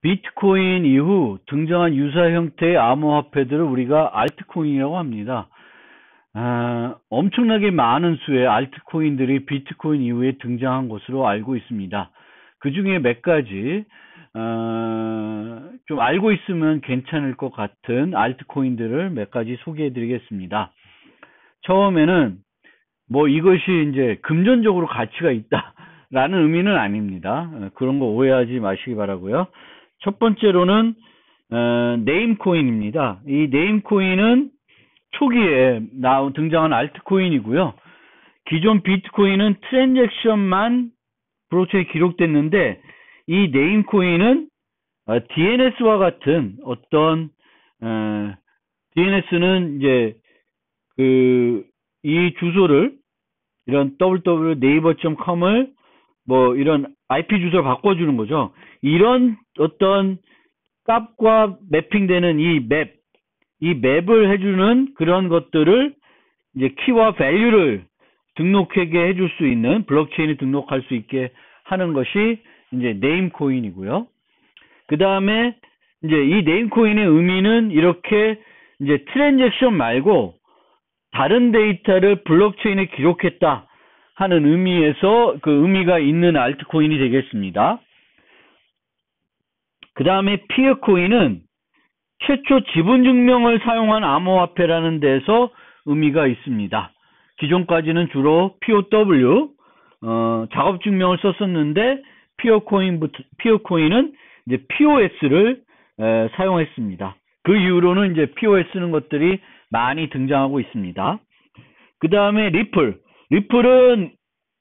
비트코인 이후 등장한 유사 형태의 암호화폐들을 우리가 알트코인이라고 합니다. 엄청나게 많은 수의 알트코인들이 비트코인 이후에 등장한 것으로 알고 있습니다. 그 중에 몇 가지 좀 알고 있으면 괜찮을 것 같은 알트코인들을 몇 가지 소개해 드리겠습니다. 처음에는 뭐 이것이 이제 금전적으로 가치가 있다라는 의미는 아닙니다. 그런 거 오해하지 마시기 바라고요. 첫 번째로는 네임코인입니다. 이 네임코인은 초기에 등장한 알트코인이고요. 기존 비트코인은 트랜잭션만 블록체인에 기록됐는데 이 네임코인은 DNS와 같은 어떤 DNS는 이제 이 주소를 이런 www.naver.com을 뭐 이런 IP 주소를 바꿔주는 거죠. 이런 어떤 값과 매핑되는 이 맵을 해주는 그런 것들을 이제 키와 밸류를 등록하게 해줄 수 있는 블록체인에 등록할 수 있게 하는 것이 이제 네임코인이고요. 그 다음에 이제 이 네임코인의 의미는 이렇게 이제 트랜잭션 말고 다른 데이터를 블록체인에 기록했다 하는 의미에서 그 의미가 있는 알트코인이 되겠습니다. 그 다음에 피어코인은 최초 지분 증명을 사용한 암호화폐라는 데서 의미가 있습니다. 기존까지는 주로 POW 작업 증명을 썼었는데 피어코인은 이제 POS를 사용했습니다. 그 이후로는 이제 POS는 것들이 많이 등장하고 있습니다. 그 다음에 리플은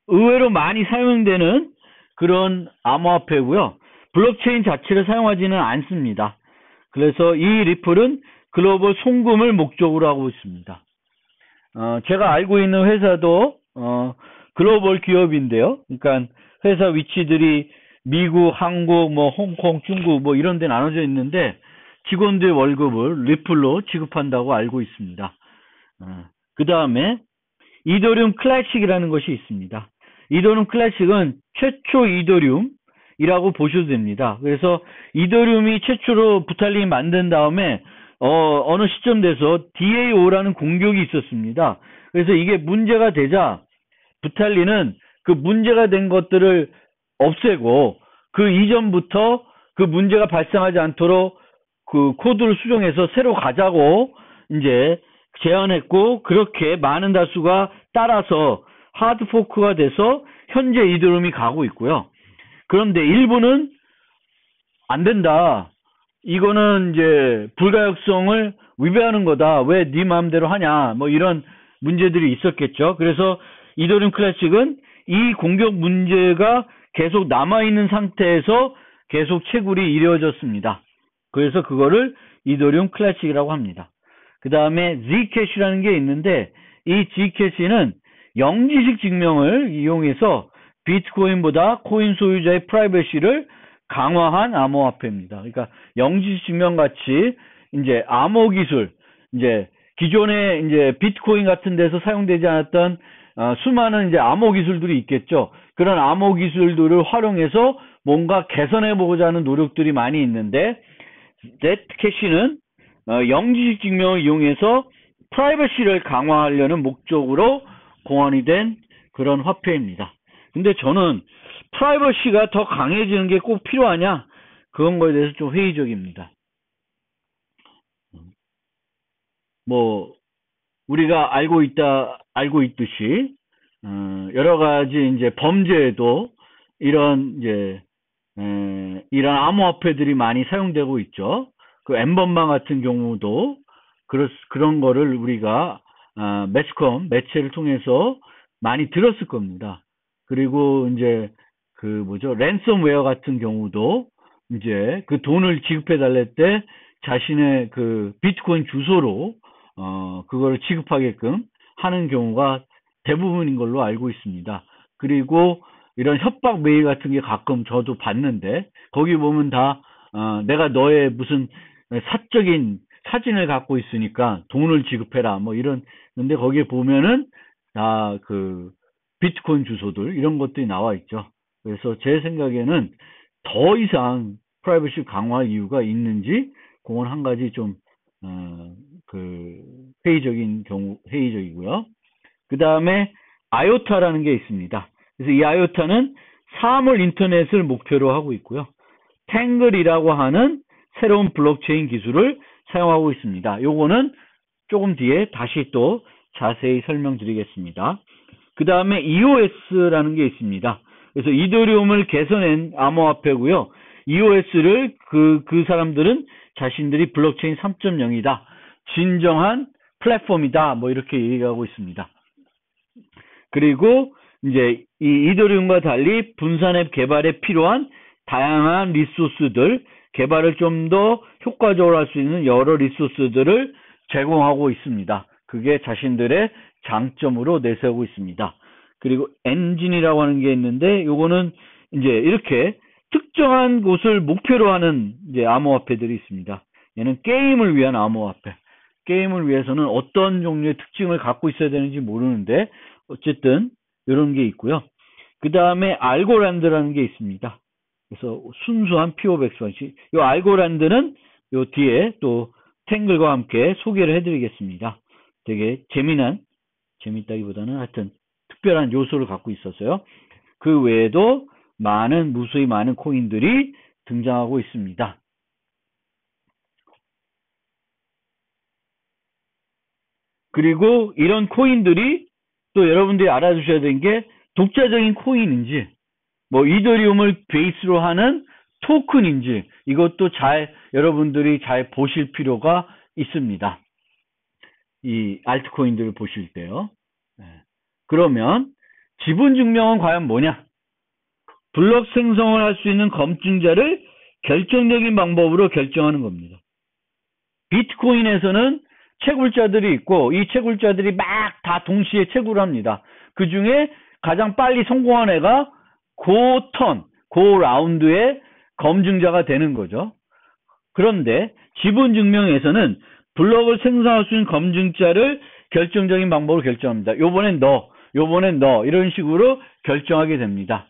의외로 많이 사용되는 그런 암호화폐고요. 블록체인 자체를 사용하지는 않습니다. 그래서 이 리플은 글로벌 송금을 목적으로 하고 있습니다. 제가 알고 있는 회사도 글로벌 기업인데요. 그러니까 회사 위치들이 미국, 한국, 뭐 홍콩, 중국 뭐 이런 데 나눠져 있는데 직원들 월급을 리플로 지급한다고 알고 있습니다. 그 다음에 이더리움 클래식이라는 것이 있습니다. 이더리움 클래식은 최초 이더리움이라고 보셔도 됩니다. 그래서 이더리움이 최초로 부탈린이 만든 다음에 어느 시점 돼서 DAO라는 공격이 있었습니다. 그래서 이게 문제가 되자 부탈린은 그 문제가 된 것들을 없애고 그 이전부터 그 문제가 발생하지 않도록 그 코드를 수정해서 새로 가자고 이제 제안했고 그렇게 많은 다수가 따라서 하드포크가 돼서 현재 이더리움이 가고 있고요. 그런데 일부는 안 된다. 이거는 이제 불가역성을 위배하는 거다. 왜 네 마음대로 하냐. 뭐 이런 문제들이 있었겠죠. 그래서 이더리움 클래식은 이 공격 문제가 계속 남아있는 상태에서 계속 채굴이 이루어졌습니다. 그래서 그거를 이더리움 클래식이라고 합니다. 그 다음에 Zcash라는 게 있는데 이 Zcash는 영지식 증명을 이용해서 비트코인보다 코인 소유자의 프라이버시를 강화한 암호화폐입니다. 그러니까 영지식 증명 같이 이제 암호 기술, 이제 기존에 이제 비트코인 같은 데서 사용되지 않았던 수많은 이제 암호 기술들이 있겠죠. 그런 암호 기술들을 활용해서 뭔가 개선해 보고자 하는 노력들이 많이 있는데 Zcash는 영지식 증명을 이용해서 프라이버시를 강화하려는 목적으로 공헌이 된 그런 화폐입니다. 근데 저는 프라이버시가 더 강해지는 게 꼭 필요하냐? 그런 거에 대해서 좀 회의적입니다. 뭐 우리가 알고 있듯이 여러 가지 이제 범죄에도 이런 암호화폐들이 많이 사용되고 있죠. 그 엠번방 같은 경우도 그런 거를 우리가 매체를 통해서 많이 들었을 겁니다. 그리고 이제 랜섬웨어 같은 경우도 이제 그 돈을 지급해 달랄 때 자신의 그 비트코인 주소로 그거를 지급하게끔 하는 경우가 대부분인 걸로 알고 있습니다. 그리고 이런 협박 메일 같은 게 가끔 저도 봤는데 거기 보면 다 내가 너의 무슨 사적인 사진을 갖고 있으니까 돈을 지급해라 뭐 이런 근데 거기에 보면은 다 그 비트코인 주소들 이런 것들이 나와 있죠. 그래서 제 생각에는 더 이상 프라이버시 강화 이유가 있는지, 그건 한 가지 좀, 회의적이고요. 그 다음에 아요타라는 게 있습니다. 그래서 이 아요타는 사물 인터넷을 목표로 하고 있고요. 탱글이라고 하는 새로운 블록체인 기술을 사용하고 있습니다. 요거는 조금 뒤에 다시 또 자세히 설명드리겠습니다. 그 다음에 EOS라는 게 있습니다. 그래서 이더리움을 개선한 암호화폐고요. EOS를 그 사람들은 자신들이 블록체인 3.0이다. 진정한 플랫폼이다. 뭐 이렇게 얘기하고 있습니다. 그리고 이제 이 이더리움과 달리 분산앱 개발에 필요한 다양한 리소스들, 개발을 좀 더 효과적으로 할 수 있는 여러 리소스들을 제공하고 있습니다. 그게 자신들의 장점으로 내세우고 있습니다. 그리고 엔진이라고 하는 게 있는데, 요거는 이제 이렇게 특정한 곳을 목표로 하는 이제 암호화폐들이 있습니다. 얘는 게임을 위한 암호화폐. 게임을 위해서는 어떤 종류의 특징을 갖고 있어야 되는지 모르는데, 어쨌든 이런 게 있고요. 그 다음에 알고란드라는 게 있습니다. 그래서 순수한 피오백스펀치. 이 알고란드는 요 뒤에 또 탱글과 함께 소개를 해드리겠습니다. 되게 재밌다기보다는 하여튼 특별한 요소를 갖고 있었어요. 그 외에도 무수히 많은 코인들이 등장하고 있습니다. 그리고 이런 코인들이 또 여러분들이 알아두셔야 되는 게 독자적인 코인인지, 뭐 이더리움을 베이스로 하는 토큰인지, 이것도 여러분들이 잘 보실 필요가 있습니다. 이 알트코인들을 보실 때요. 그러면 지분 증명은 과연 뭐냐? 블록 생성을 할 수 있는 검증자를 결정적인 방법으로 결정하는 겁니다. 비트코인에서는 채굴자들이 있고, 이 채굴자들이 막 다 동시에 채굴을 합니다. 그 중에 가장 빨리 성공한 애가 그 라운드의 검증자가 되는 거죠. 그런데 지분 증명에서는 블록을 생성할 수 있는 검증자를 결정적인 방법으로 결정합니다. 요번엔 너, 이런 식으로 결정하게 됩니다.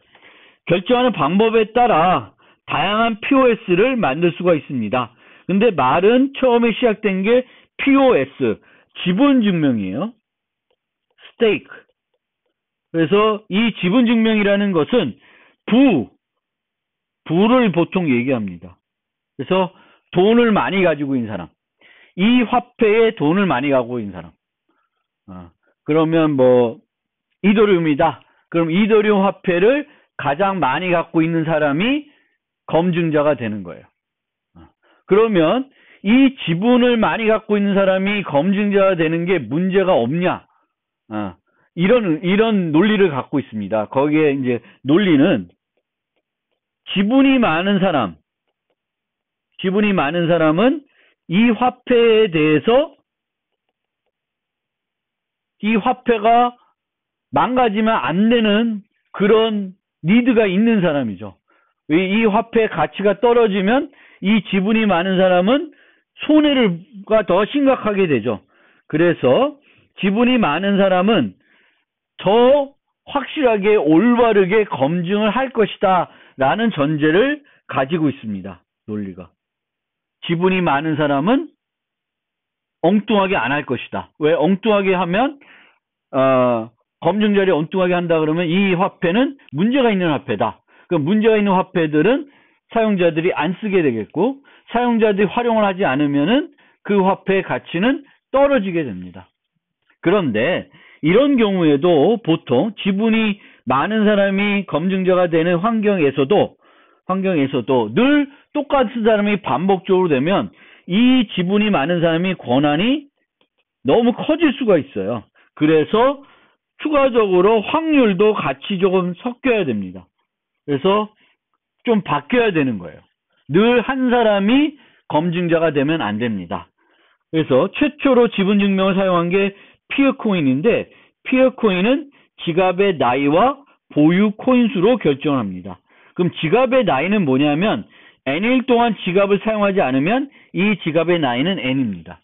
결정하는 방법에 따라 다양한 POS를 만들 수가 있습니다. 근데 말은 처음에 시작된 게 POS, 지분 증명이에요. 스테이크. 그래서 이 지분 증명이라는 것은 부를 보통 얘기합니다. 그래서 돈을 많이 가지고 있는 사람, 이 화폐에 돈을 많이 가지고 있는 사람. 그러면 뭐 이더리움이다. 그럼 이더리움 화폐를 가장 많이 갖고 있는 사람이 검증자가 되는 거예요. 그러면 이 지분을 많이 갖고 있는 사람이 검증자가 되는 게 문제가 없냐? 이런 논리를 갖고 있습니다. 거기에 이제 논리는 지분이 많은 사람은 이 화폐에 대해서, 이 화폐가 망가지면 안 되는 그런 니드가 있는 사람이죠. 이 화폐의 가치가 떨어지면 이 지분이 많은 사람은 손해가 더 심각하게 되죠. 그래서 지분이 많은 사람은 더 확실하게 올바르게 검증을 할 것이다 라는 전제를 가지고 있습니다. 논리가. 지분이 많은 사람은 엉뚱하게 안 할 것이다. 왜? 엉뚱하게 하면 검증자를 엉뚱하게 한다 그러면 이 화폐는 문제가 있는 화폐다. 그럼 문제가 있는 화폐들은 사용자들이 안 쓰게 되겠고, 사용자들이 활용을 하지 않으면은 그 화폐의 가치는 떨어지게 됩니다. 그런데 이런 경우에도 보통 지분이 많은 사람이 검증자가 되는 환경에서도 늘 똑같은 사람이 반복적으로 되면 이 지분이 많은 사람이 권한이 너무 커질 수가 있어요. 그래서 추가적으로 확률도 같이 조금 섞여야 됩니다. 그래서 좀 바뀌어야 되는 거예요. 늘 한 사람이 검증자가 되면 안 됩니다. 그래서 최초로 지분 증명을 사용한 게 피어코인인데, 피어코인은 지갑의 나이와 보유 코인수로 결정합니다. 그럼 지갑의 나이는 뭐냐면 N일 동안 지갑을 사용하지 않으면 이 지갑의 나이는 N입니다.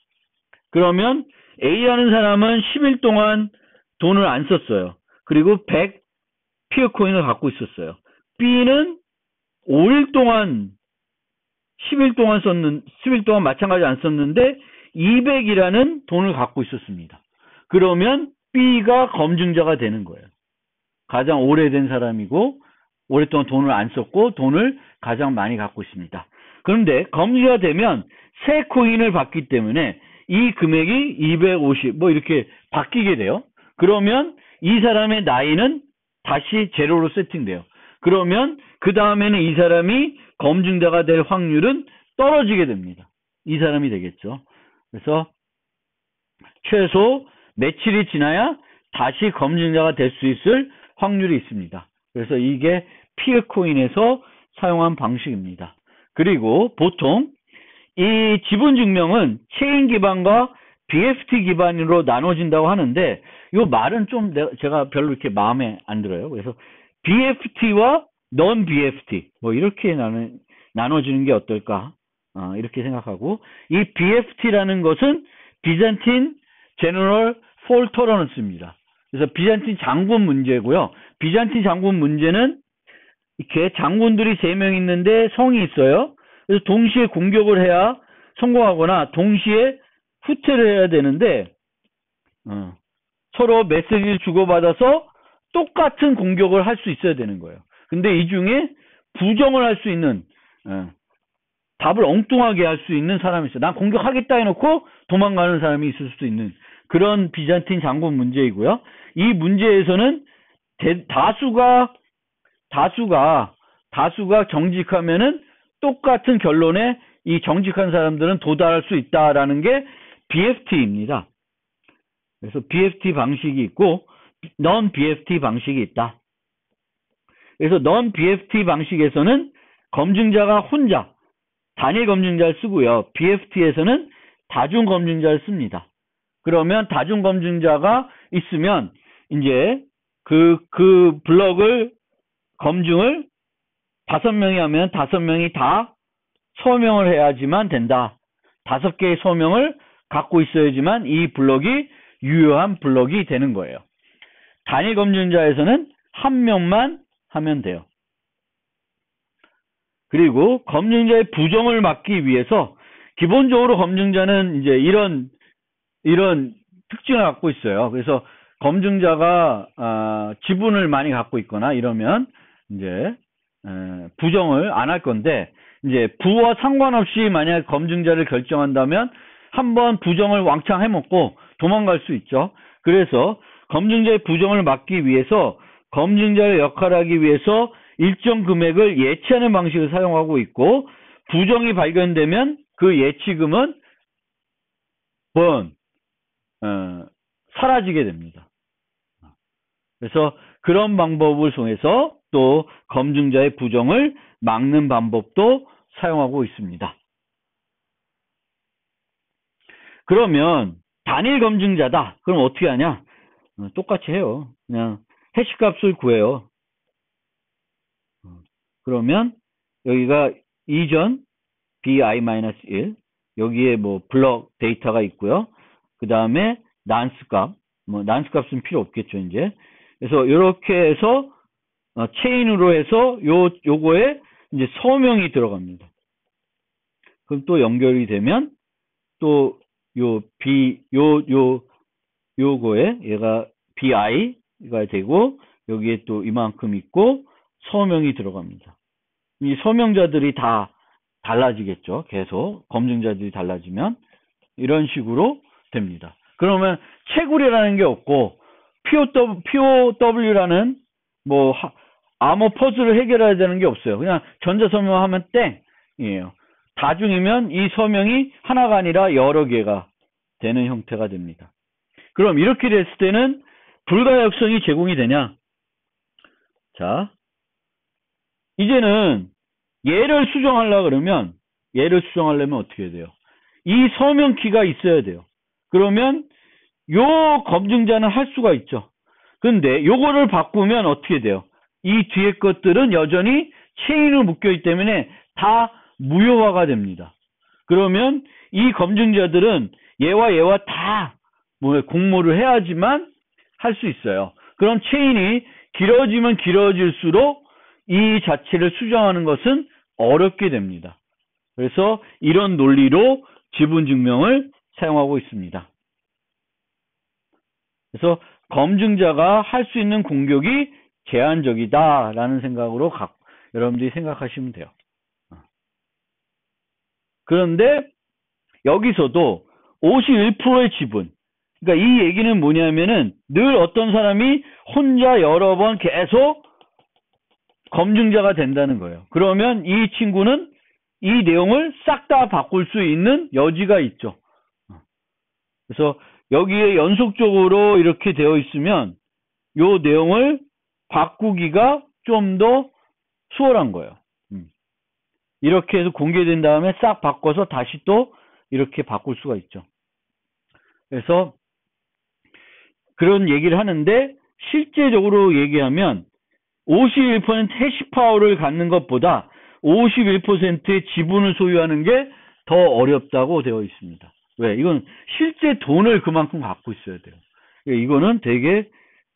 그러면 A라는 사람은 10일 동안 돈을 안 썼어요. 그리고 100 피어코인을 갖고 있었어요. B는 5일 동안 10일 동안 마찬가지 안 썼는데 200이라는 돈을 갖고 있었습니다. 그러면 B가 검증자가 되는 거예요. 가장 오래된 사람이고 오랫동안 돈을 안 썼고 돈을 가장 많이 갖고 있습니다. 그런데 검증자가 되면 새 코인을 받기 때문에 이 금액이 250 뭐 이렇게 바뀌게 돼요. 그러면 이 사람의 나이는 다시 제로로 세팅돼요. 그러면 그 다음에는 이 사람이 검증자가 될 확률은 떨어지게 됩니다. 이 사람이 되겠죠. 그래서 최소 며칠이 지나야 다시 검증자가 될 수 있을 확률이 있습니다. 그래서 이게 피어코인에서 사용한 방식입니다. 그리고 보통 이 지분증명은 체인 기반과 BFT 기반으로 나눠진다고 하는데 이 말은 좀 제가 별로 이렇게 마음에 안 들어요. 그래서 BFT와 non BFT 뭐 이렇게 나눠지는 게 어떨까 이렇게 생각하고 이 BFT라는 것은 비잔틴 제너럴 폴 토러넌스입니다. 그래서 비잔틴 장군 문제고요. 비잔틴 장군 문제는 이렇게 장군들이 3명 있는데 성이 있어요. 그래서 동시에 공격을 해야 성공하거나 동시에 후퇴를 해야 되는데 서로 메시지를 주고받아서 똑같은 공격을 할 수 있어야 되는 거예요. 근데 이 중에 부정을 할 수 있는 답을 엉뚱하게 할 수 있는 사람이 있어요. 난 공격하겠다 해놓고 도망가는 사람이 있을 수도 있는 그런 비잔틴 장군 문제이고요. 이 문제에서는 다수가 정직하면은 똑같은 결론에 이 정직한 사람들은 도달할 수 있다라는 게 BFT입니다. 그래서 BFT 방식이 있고 non BFT 방식이 있다. 그래서 non BFT 방식에서는 검증자가 혼자 단일 검증자를 쓰고요. BFT에서는 다중 검증자를 씁니다. 그러면 다중 검증자가 있으면 이제 그 블럭을 검증을 5명이 하면 5명이 다 서명을 해야지만 된다. 5개의 서명을 갖고 있어야지만 이 블럭이 유효한 블럭이 되는 거예요. 단일 검증자에서는 1명만 하면 돼요. 그리고 검증자의 부정을 막기 위해서 기본적으로 검증자는 이제 이런 특징을 갖고 있어요. 그래서 검증자가 지분을 많이 갖고 있거나 이러면 이제 부정을 안 할 건데 이제 부와 상관없이 만약 검증자를 결정한다면 한번 부정을 왕창 해먹고 도망갈 수 있죠. 그래서 검증자의 부정을 막기 위해서 검증자의 역할을 하기 위해서 일정 금액을 예치하는 방식을 사용하고 있고 부정이 발견되면 그 예치금은 사라지게 됩니다. 그래서 그런 방법을 통해서 또 검증자의 부정을 막는 방법도 사용하고 있습니다. 그러면 단일 검증자다. 그럼 어떻게 하냐? 똑같이 해요. 그냥 해시값을 구해요. 그러면 여기가 이전 bi-1 여기에 뭐 블럭 데이터가 있고요. 그 다음에 난스 값, 뭐 난스 값은 필요 없겠죠 이제. 그래서 이렇게 해서 체인으로 해서 요거에 이제 서명이 들어갑니다. 그럼 또 연결이 되면 또 요거에 얘가 bi가 되고 여기에 또 이만큼 있고 서명이 들어갑니다. 이 서명자들이 다 달라지겠죠. 계속 검증자들이 달라지면 이런 식으로 됩니다. 그러면 채굴이라는 게 없고 POW라는 뭐 암호 퍼즐을 해결해야 되는 게 없어요. 그냥 전자서명하면 땡이에요. 다중이면 이 서명이 하나가 아니라 여러 개가 되는 형태가 됩니다. 그럼 이렇게 됐을 때는 불가역성이 제공이 되냐? 자, 이제는 얘를 수정하려면 어떻게 해야 돼요? 이 서명키가 있어야 돼요. 그러면 요 검증자는 할 수가 있죠. 근데 요거를 바꾸면 어떻게 돼요? 이 뒤에 것들은 여전히 체인으로 묶여있기 때문에 다 무효화가 됩니다. 그러면 이 검증자들은 얘와 다 공모를 해야지만 할 수 있어요. 그럼 체인이 길어지면 길어질수록 이 자체를 수정하는 것은 어렵게 됩니다. 그래서 이런 논리로 지분 증명을 사용하고 있습니다. 그래서 검증자가 할 수 있는 공격이 제한적이다라는 생각으로 여러분들이 생각하시면 돼요. 그런데 여기서도 51%의 지분, 그러니까 이 얘기는 뭐냐면은 늘 어떤 사람이 혼자 여러 번 계속 검증자가 된다는 거예요. 그러면 이 친구는 이 내용을 싹 다 바꿀 수 있는 여지가 있죠. 그래서 여기에 연속적으로 이렇게 되어 있으면 이 내용을 바꾸기가 좀 더 수월한 거예요. 이렇게 해서 공개된 다음에 싹 바꿔서 다시 또 이렇게 바꿀 수가 있죠. 그래서 그런 얘기를 하는데 실제적으로 얘기하면 51% 해시 파워를 갖는 것보다 51%의 지분을 소유하는 게 더 어렵다고 되어 있습니다. 왜? 이건 실제 돈을 그만큼 갖고 있어야 돼요. 이거는 되게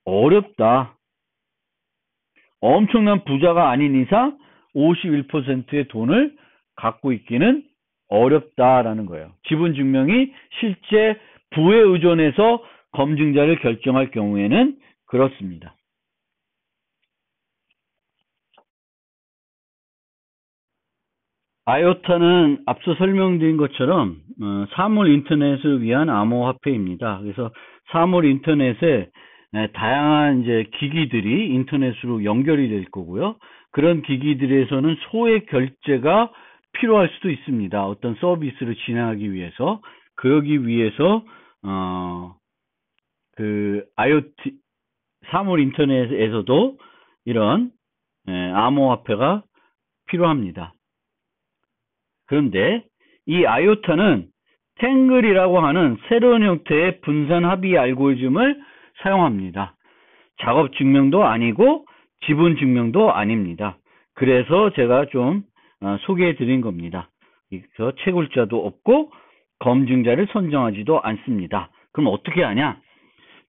어렵다. 엄청난 부자가 아닌 이상 51%의 돈을 갖고 있기는 어렵다라는 거예요. 지분 증명이 실제 부에 의존해서 검증자를 결정할 경우에는 그렇습니다. 아요타는 앞서 설명드린 것처럼 사물 인터넷을 위한 암호화폐입니다. 그래서 사물 인터넷에 다양한 이제 기기들이 인터넷으로 연결이 될 거고요. 그런 기기들에서는 소액 결제가 필요할 수도 있습니다. 어떤 서비스를 진행하기 위해서. 그러기 위해서 그 IoT 사물 인터넷에서도 이런 암호화폐가 필요합니다. 그런데 이 아요타는 탱글이라고 하는 새로운 형태의 분산 합의 알고리즘을 사용합니다. 작업 증명도 아니고 지분 증명도 아닙니다. 그래서 제가 좀 소개해 드린 겁니다. 그래서 채굴자도 없고 검증자를 선정하지도 않습니다. 그럼 어떻게 하냐?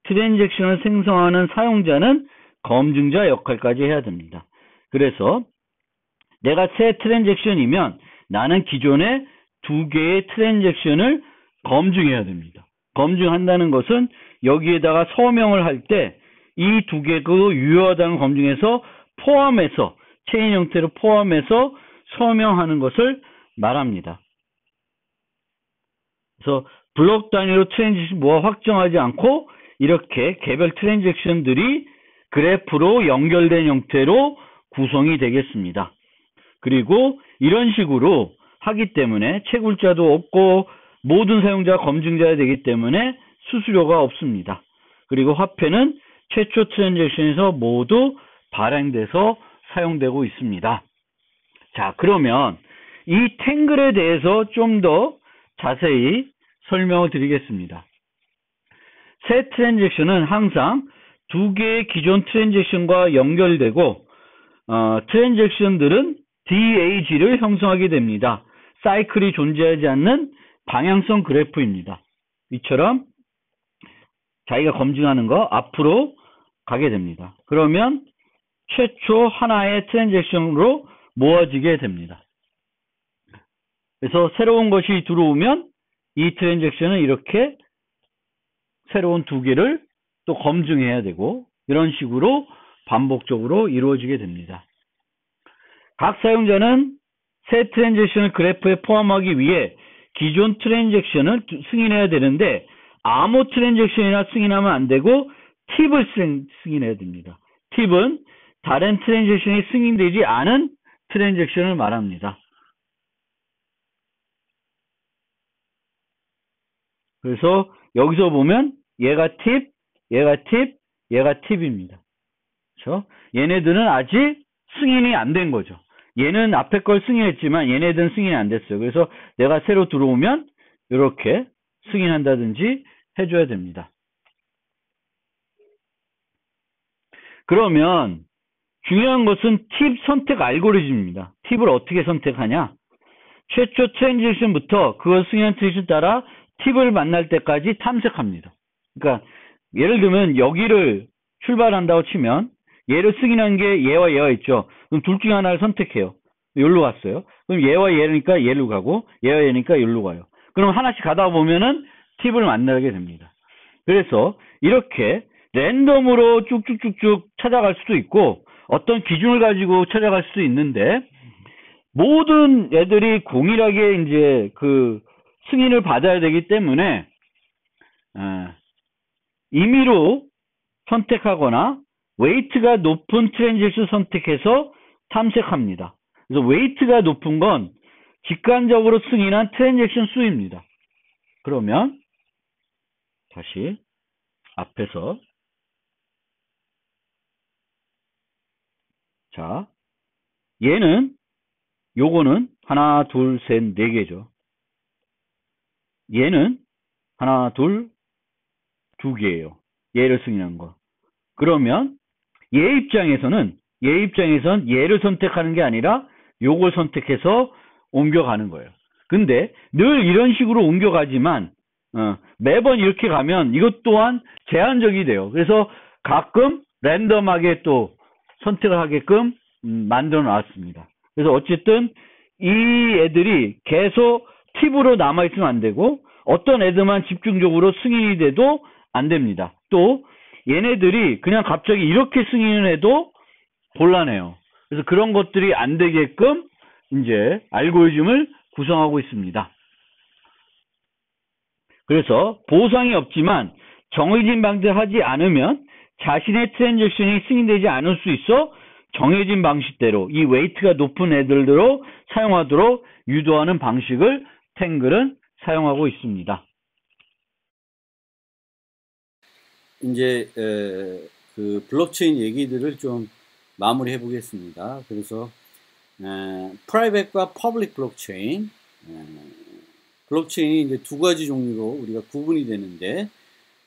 트랜잭션을 생성하는 사용자는 검증자 역할까지 해야 됩니다. 그래서 내가 새 트랜잭션이면 나는 기존에 2개의 트랜잭션을 검증해야 됩니다. 검증한다는 것은 여기에다가 서명을 할 때 이 2개 그 유효하다는 검증해서 포함해서 체인 형태로 포함해서 서명하는 것을 말합니다. 그래서 블록 단위로 트랜잭션 모아 확정하지 않고 이렇게 개별 트랜잭션들이 그래프로 연결된 형태로 구성이 되겠습니다. 그리고 이런 식으로 하기 때문에 채굴자도 없고 모든 사용자가 검증자가 되기 때문에 수수료가 없습니다. 그리고 화폐는 최초 트랜잭션에서 모두 발행돼서 사용되고 있습니다. 자, 그러면 이 탱글에 대해서 좀 더 자세히 설명을 드리겠습니다. 새 트랜잭션은 항상 2개의 기존 트랜잭션과 연결되고 트랜잭션들은 DAG를 형성하게 됩니다. 사이클이 존재하지 않는 방향성 그래프입니다. 이처럼 자기가 검증하는 거 앞으로 가게 됩니다. 그러면 최초 하나의 트랜잭션으로 모아지게 됩니다. 그래서 새로운 것이 들어오면 이 트랜잭션은 이렇게 새로운 2개를 또 검증해야 되고 이런 식으로 반복적으로 이루어지게 됩니다. 각 사용자는 새 트랜잭션을 그래프에 포함하기 위해 기존 트랜잭션을 승인해야 되는데 아무 트랜잭션이나 승인하면 안 되고 팁을 승인해야 됩니다. 팁은 다른 트랜잭션이 승인되지 않은 트랜잭션을 말합니다. 그래서 여기서 보면 얘가 팁, 얘가 팁, 얘가 팁입니다. 그렇죠? 얘네들은 아직 승인이 안 된 거죠. 얘는 앞에 걸 승인했지만 얘네들은 승인이 안 됐어요. 그래서 내가 새로 들어오면 이렇게 승인한다든지 해줘야 됩니다. 그러면 중요한 것은 팁 선택 알고리즘입니다. 팁을 어떻게 선택하냐? 최초 트랜잭션부터 그걸 승인한 트랜잭션 따라 팁을 만날 때까지 탐색합니다. 그러니까 예를 들면 여기를 출발한다고 치면 얘를 승인한 게 얘와 얘가 있죠. 그럼 둘 중에 하나를 선택해요. 여기로 갔어요. 그럼 얘와 얘니까 얘로 가고 얘와 얘니까 여기로 가요. 그럼 하나씩 가다 보면은 팁을 만나게 됩니다. 그래서 이렇게 랜덤으로 쭉쭉쭉쭉 찾아갈 수도 있고 어떤 기준을 가지고 찾아갈 수도 있는데 모든 애들이 공일하게 이제 그 승인을 받아야 되기 때문에 임의로 선택하거나 웨이트가 높은 트랜잭션 선택해서 탐색합니다. 그래서 웨이트가 높은 건 직관적으로 승인한 트랜잭션 수입니다. 그러면 다시 앞에서 자 얘는 요거는 하나 둘 셋 네 개죠. 얘는 하나 둘 두 개예요. 얘를 승인한 거. 그러면 얘 입장에선 얘를 선택하는 게 아니라 요걸 선택해서 옮겨가는 거예요. 근데 늘 이런 식으로 옮겨가지만 매번 이렇게 가면 이것 또한 제한적이 돼요. 그래서 가끔 랜덤하게 또 선택을 하게끔 만들어 놨습니다. 그래서 어쨌든 이 애들이 계속 팁으로 남아있으면 안 되고 어떤 애들만 집중적으로 승인이 돼도 안 됩니다. 또 얘네들이 그냥 갑자기 이렇게 승인을 해도 곤란해요. 그래서 그런 것들이 안 되게끔 이제 알고리즘을 구성하고 있습니다. 그래서 보상이 없지만 정해진 방식을 하지 않으면 자신의 트랜잭션이 승인되지 않을 수 있어 정해진 방식대로 이 웨이트가 높은 애들로 사용하도록 유도하는 방식을 탱글은 사용하고 있습니다. 이제 그 블록체인 얘기들을 좀 마무리해 보겠습니다. 그래서 프라이빗과 퍼블릭 블록체인, 블록체인이 이제 두 가지 종류로 우리가 구분이 되는데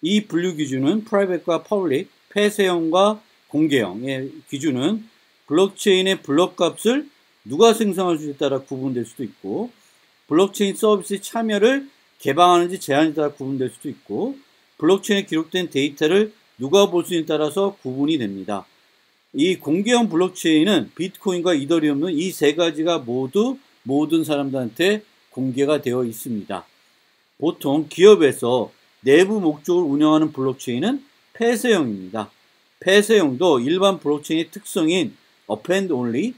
이 분류 기준은 프라이빗과 퍼블릭, 폐쇄형과 공개형의 기준은 블록체인의 블록 값을 누가 생성할 수에 따라 구분될 수도 있고 블록체인 서비스의 참여를 개방하는지 제한에 따라 구분될 수도 있고 블록체인에 기록된 데이터를 누가 볼 수 있느냐에 따라서 구분이 됩니다. 이 공개형 블록체인은 비트코인과 이더리움은 이 세 가지가 모두 모든 사람들한테 공개가 되어 있습니다. 보통 기업에서 내부 목적을 운영하는 블록체인은 폐쇄형입니다. 폐쇄형도 일반 블록체인의 특성인 append only,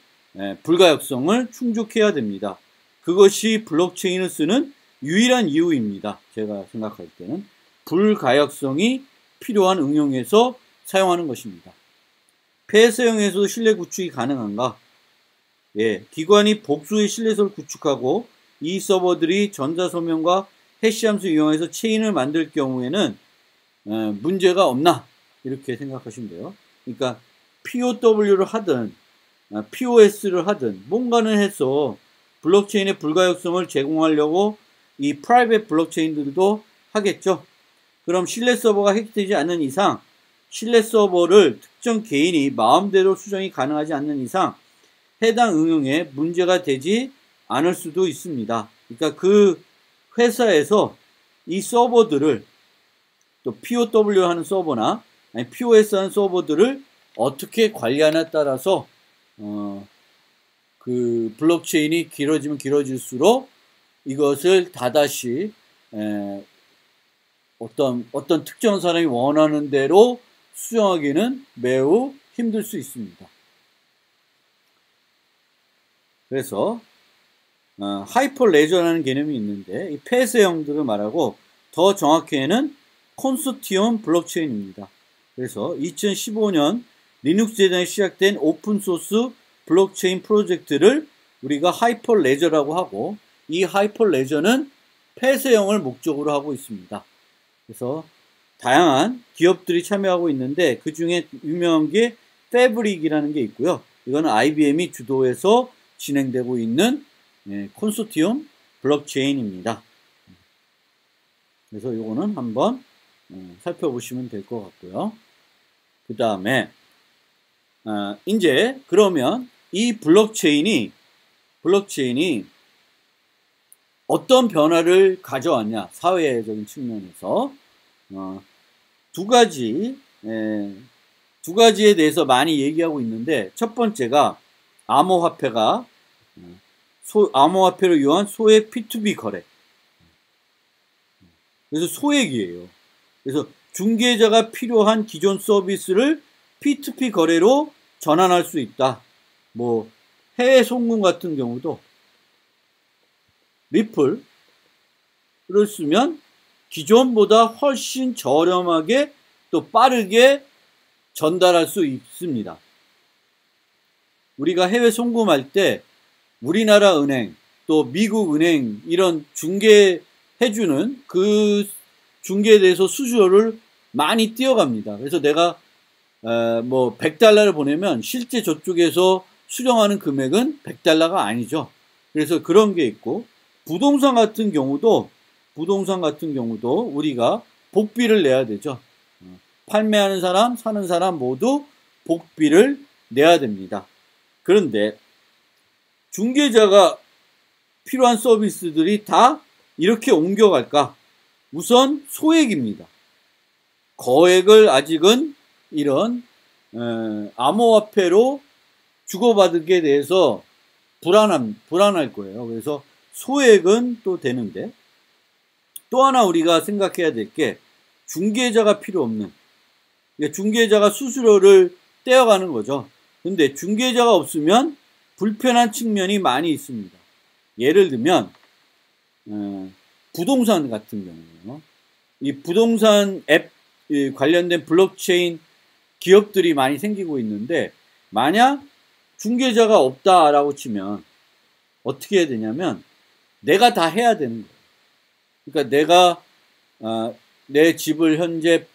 불가역성을 충족해야 됩니다. 그것이 블록체인을 쓰는 유일한 이유입니다. 제가 생각할 때는 불가역성이 필요한 응용에서 사용하는 것입니다. 폐쇄형에서도 신뢰 구축이 가능한가? 예, 기관이 복수의 신뢰성을 구축하고 이 서버들이 전자소명과 해시함수 이용해서 체인을 만들 경우에는 문제가 없나? 이렇게 생각하시면 돼요. 그러니까 POW를 하든 POS를 하든 뭔가는 해서 블록체인의 불가역성을 제공하려고 이 프라이빗 블록체인들도 하겠죠. 그럼 신뢰 서버가 해킹되지 않는 이상 신뢰 서버를 특정 개인이 마음대로 수정이 가능하지 않는 이상 해당 응용에 문제가 되지 않을 수도 있습니다. 그러니까 그 회사에서 이 서버들을 또 POW 하는 서버나 아니 POS 하는 서버들을 어떻게 관리하냐에 따라서 그 블록체인이 길어지면 길어질수록 이것을 다다시 어떤 특정 사람이 원하는 대로 수정하기는 매우 힘들 수 있습니다. 그래서 하이퍼 레저라는 개념이 있는데 이 폐쇄형들을 말하고 더 정확히는 콘소티엄 블록체인입니다. 그래서 2015년 리눅스 재단에 시작된 오픈소스 블록체인 프로젝트를 우리가 하이퍼 레저라고 하고 이 하이퍼 레저는 폐쇄형을 목적으로 하고 있습니다. 그래서 다양한 기업들이 참여하고 있는데 그 중에 유명한 게 패브릭이라는 게 있고요. 이거는 IBM이 주도해서 진행되고 있는 콘소티엄 블록체인입니다. 그래서 이거는 한번 살펴보시면 될 것 같고요. 그 다음에 이제 그러면 이 블록체인이 어떤 변화를 가져왔냐 사회적인 측면에서 두 가지에 대해서 많이 얘기하고 있는데 첫 번째가 암호화폐가 암호화폐를 이용한 소액 P2B 거래. 그래서 소액이에요. 그래서 중개자가 필요한 기존 서비스를 P2P 거래로 전환할 수 있다. 뭐 해외 송금 같은 경우도 리플을 쓰면 기존보다 훨씬 저렴하게 또 빠르게 전달할 수 있습니다. 우리가 해외 송금할 때 우리나라 은행 또 미국 은행 이런 중개해주는 그 중개에 대해서 수수료를 많이 띄어갑니다. 그래서 내가 뭐 100달러를 보내면 실제 저쪽에서 수령하는 금액은 100달러가 아니죠. 그래서 그런 게 있고 부동산 같은 경우도 우리가 복비를 내야 되죠. 판매하는 사람, 사는 사람 모두 복비를 내야 됩니다. 그런데 중개자가 필요한 서비스들이 다 이렇게 옮겨갈까? 우선 소액입니다. 거액을 아직은 이런 암호화폐로 주고받게 대해서 불안할 거예요. 그래서 소액은 또 되는데 또 하나 우리가 생각해야 될 게 중개자가 필요 없는, 중개자가 수수료를 떼어가는 거죠. 근데 중개자가 없으면 불편한 측면이 많이 있습니다. 예를 들면 부동산 같은 경우에요. 이 부동산 앱 관련된 블록체인 기업들이 많이 생기고 있는데 만약 중개자가 없다라고 치면 어떻게 해야 되냐면 내가 다 해야 되는 거예요. 그러니까 내가 내 집을 현재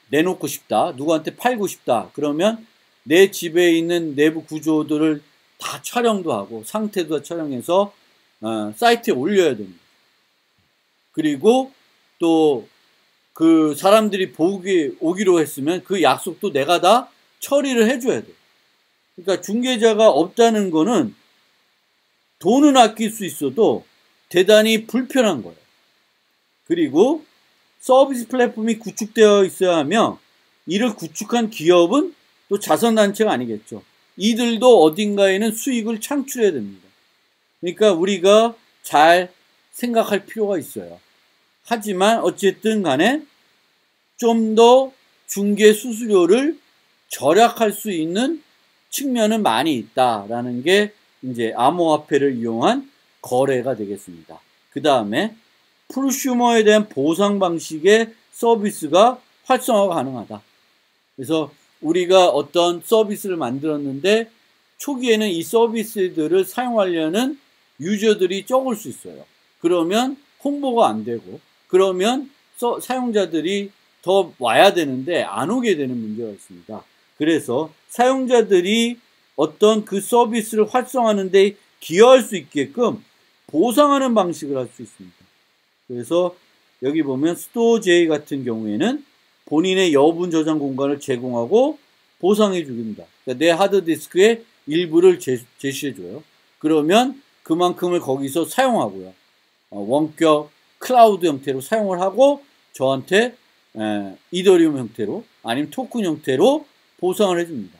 내놓고 싶다. 누구한테 팔고 싶다. 그러면 내 집에 있는 내부 구조들을 다 촬영도 하고 상태도 촬영해서 사이트에 올려야 됩니다. 그리고 또 그 사람들이 오기로 했으면 그 약속도 내가 다 처리를 해줘야 돼. 그러니까 중개자가 없다는 거는 돈은 아낄 수 있어도 대단히 불편한 거예요. 그리고 서비스 플랫폼이 구축되어 있어야 하며 이를 구축한 기업은 또 자선단체가 아니겠죠. 이들도 어딘가에는 수익을 창출해야 됩니다. 그러니까 우리가 잘 생각할 필요가 있어요. 하지만 어쨌든 간에 좀 더 중개 수수료를 절약할 수 있는 측면은 많이 있다라는 게 이제 암호화폐를 이용한 거래가 되겠습니다. 그 다음에 프로슈머에 대한 보상 방식의 서비스가 활성화가 가능하다. 그래서 우리가 어떤 서비스를 만들었는데 초기에는 이 서비스들을 사용하려는 유저들이 적을 수 있어요. 그러면 홍보가 안 되고 그러면 사용자들이 더 와야 되는데 안 오게 되는 문제가 있습니다. 그래서 사용자들이 어떤 그 서비스를 활성화하는 데 기여할 수 있게끔 보상하는 방식을 할 수 있습니다. 그래서 여기 보면 스토어제이 같은 경우에는 본인의 여분 저장 공간을 제공하고 보상해 줍니다. 그러니까 내 하드디스크의 일부를 제시해줘요. 그러면 그만큼을 거기서 사용하고요. 원격 클라우드 형태로 사용을 하고 저한테 이더리움 형태로 아니면 토큰 형태로 보상을 해줍니다.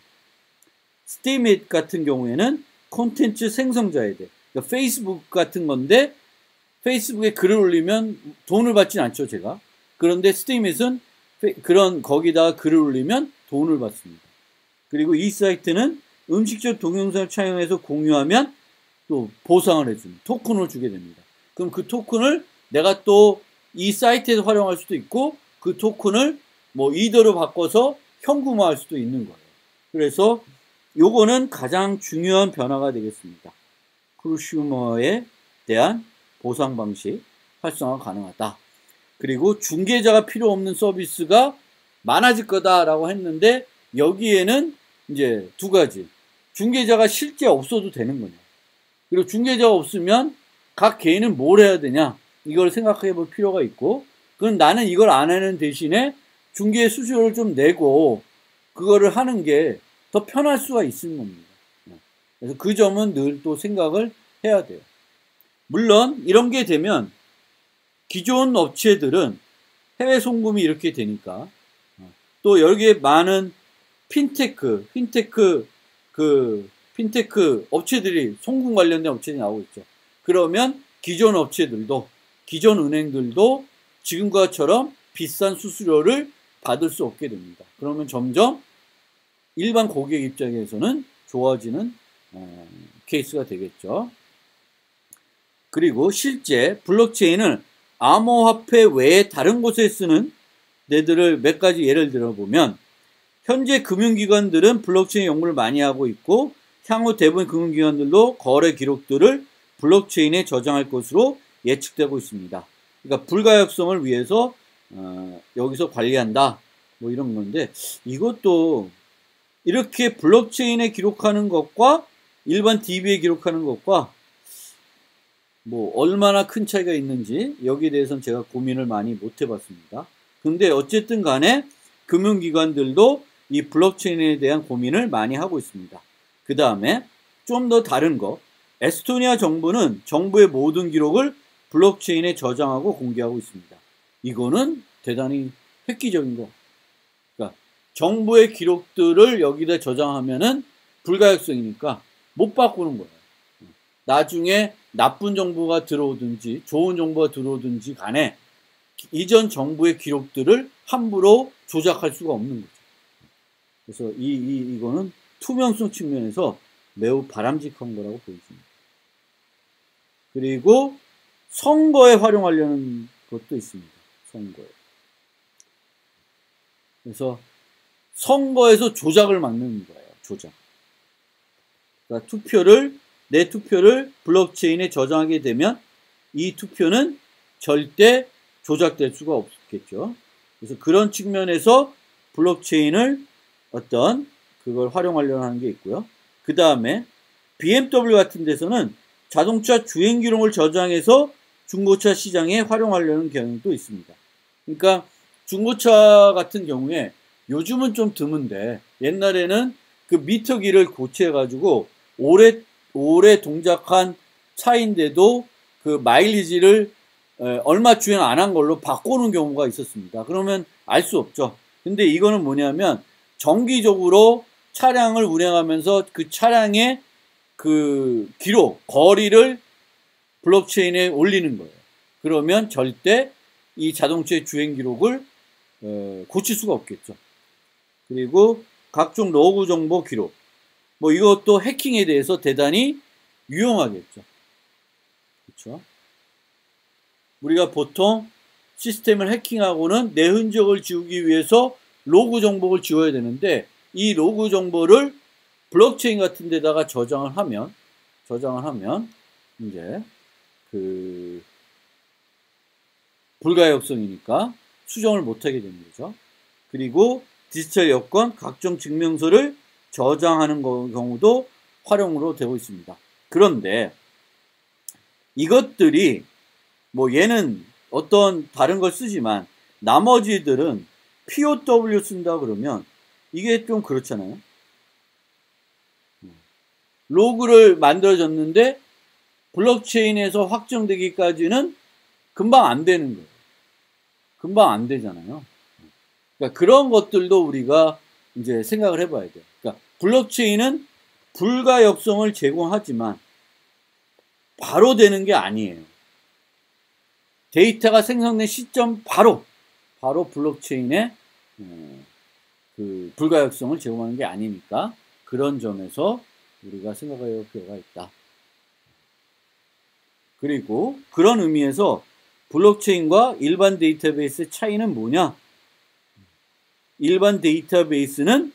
스팀잇 같은 경우에는 콘텐츠 생성자에 대해 그러니까 페이스북 같은 건데 페이스북에 글을 올리면 돈을 받진 않죠, 제가. 그런데 스팀잇은 거기다가 글을 올리면 돈을 받습니다. 그리고 이 사이트는 음식적 동영상을 촬영해서 공유하면 또 보상을 해줍니다. 토큰을 주게 됩니다. 그럼 그 토큰을 내가 또 이 사이트에서 활용할 수도 있고 그 토큰을 뭐 이더로 바꿔서 현금화할 수도 있는 거예요. 그래서 요거는 가장 중요한 변화가 되겠습니다. 프로슈머에 대한 보상 방식 활성화 가능하다. 그리고 중개자가 필요 없는 서비스가 많아질 거다라고 했는데 여기에는 이제 두 가지. 중개자가 실제 없어도 되는 거냐. 그리고 중개자가 없으면 각 개인은 뭘 해야 되냐. 이걸 생각해 볼 필요가 있고 그럼 나는 이걸 안 하는 대신에 중개 수수료를 좀 내고 그거를 하는 게 더 편할 수가 있는 겁니다. 그래서 그 점은 늘 또 생각을 해야 돼요. 물론 이런 게 되면 기존 업체들은 해외 송금이 이렇게 되니까 또 여기에 많은 핀테크 그 핀테크 업체들이 송금 관련된 업체들이 나오고 있죠. 그러면 기존 업체들도 기존 은행들도 지금과처럼 비싼 수수료를 받을 수 없게 됩니다. 그러면 점점 일반 고객 입장에서는 좋아지는 케이스가 되겠죠. 그리고 실제 블록체인을 암호화폐 외에 다른 곳에 쓰는 데들을 몇 가지 예를 들어보면, 현재 금융기관들은 블록체인 연구를 많이 하고 있고 향후 대부분 금융기관들도 거래 기록들을 블록체인에 저장할 것으로 예측되고 있습니다. 그러니까 불가역성을 위해서 여기서 관리한다, 뭐 이런 건데, 이것도 이렇게 블록체인에 기록하는 것과 일반 DB에 기록하는 것과 뭐 얼마나 큰 차이가 있는지 여기에 대해서는 제가 고민을 많이 못 해봤습니다. 근데 어쨌든 간에 금융기관들도 이 블록체인에 대한 고민을 많이 하고 있습니다. 그 다음에 좀 더 다른 거, 에스토니아 정부는 정부의 모든 기록을 블록체인에 저장하고 공개하고 있습니다. 이거는 대단히 획기적인 거. 그러니까 정부의 기록들을 여기다 저장하면은 불가역성이니까 못 바꾸는 거예요. 나중에 나쁜 정보가 들어오든지 좋은 정보가 들어오든지 간에 이전 정부의 기록들을 함부로 조작할 수가 없는 거죠. 그래서 이거는 투명성 측면에서 매우 바람직한 거라고 보입니다. 그리고 선거에 활용하려는 것도 있습니다. 선거에. 그래서 선거에서 조작을 막는 거예요. 조작. 그러니까 내 투표를 블록체인에 저장하게 되면 이 투표는 절대 조작될 수가 없겠죠. 그래서 그런 측면에서 블록체인을 그걸 활용하려고 하는 게 있고요. 그 다음에 BMW 같은 데서는 자동차 주행 기록을 저장해서 중고차 시장에 활용하려는 경우도 있습니다. 그러니까 중고차 같은 경우에 요즘은 좀 드문데 옛날에는 그 미터기를 고쳐가지고 오래 동작한 차인데도 그 마일리지를 얼마 주행 안 한 걸로 바꾸는 경우가 있었습니다. 그러면 알 수 없죠. 근데 이거는 뭐냐면 정기적으로 차량을 운행하면서 그 차량의 그 기록, 거리를 블록체인에 올리는 거예요. 그러면 절대 이 자동차의 주행 기록을 고칠 수가 없겠죠. 그리고 각종 로그 정보 기록, 뭐 이것도 해킹에 대해서 대단히 유용하겠죠. 그렇죠? 우리가 보통 시스템을 해킹하고는 내 흔적을 지우기 위해서 로그 정보를 지워야 되는데, 이 로그 정보를 블록체인 같은 데다가 저장을 하면 이제 그 불가역성이니까 수정을 못하게 되는 거죠. 그리고 디지털 여권, 각종 증명서를 저장하는 경우도 활용으로 되고 있습니다. 그런데 이것들이 뭐 얘는 어떤 다른 걸 쓰지만 나머지들은 POW 쓴다 그러면 이게 좀 그렇잖아요. 로그를 만들어졌는데 블록체인에서 확정되기까지는 금방 안 되는 거예요. 금방 안 되잖아요. 그러니까 그런 것들도 우리가 이제 생각을 해봐야 돼요. 그러니까 블록체인은 불가역성을 제공하지만 바로 되는 게 아니에요. 데이터가 생성된 시점 바로 블록체인에 그 불가역성을 제공하는 게 아니니까 그런 점에서 우리가 생각할 필요가 있다. 그리고 그런 의미에서 블록체인과 일반 데이터베이스의 차이는 뭐냐? 일반 데이터베이스는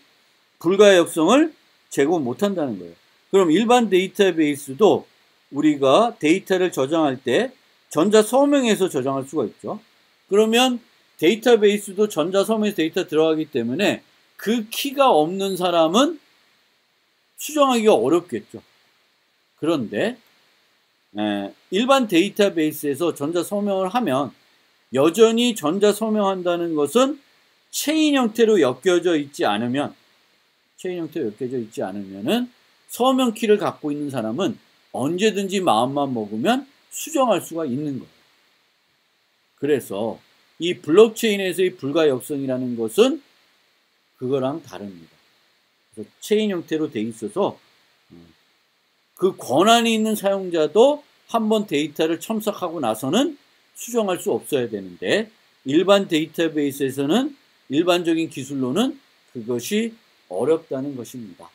불가역성을 제공 못한다는 거예요. 그럼 일반 데이터베이스도 우리가 데이터를 저장할 때 전자서명에서 저장할 수가 있죠. 그러면 데이터베이스도 전자서명에서 데이터 들어가기 때문에 그 키가 없는 사람은 수정하기가 어렵겠죠. 그런데 일반 데이터베이스에서 전자서명을 하면 여전히 전자서명한다는 것은 체인 형태로 엮여져 있지 않으면은 서명 키를 갖고 있는 사람은 언제든지 마음만 먹으면 수정할 수가 있는 거예요. 그래서 이 블록체인에서의 불가역성이라는 것은 그거랑 다릅니다. 그래서 체인 형태로 돼 있어서 그 권한이 있는 사용자도 한번 데이터를 첨삭하고 나서는 수정할 수 없어야 되는데 일반 데이터베이스에서는 일반적인 기술로는 그것이 어렵다는 것입니다.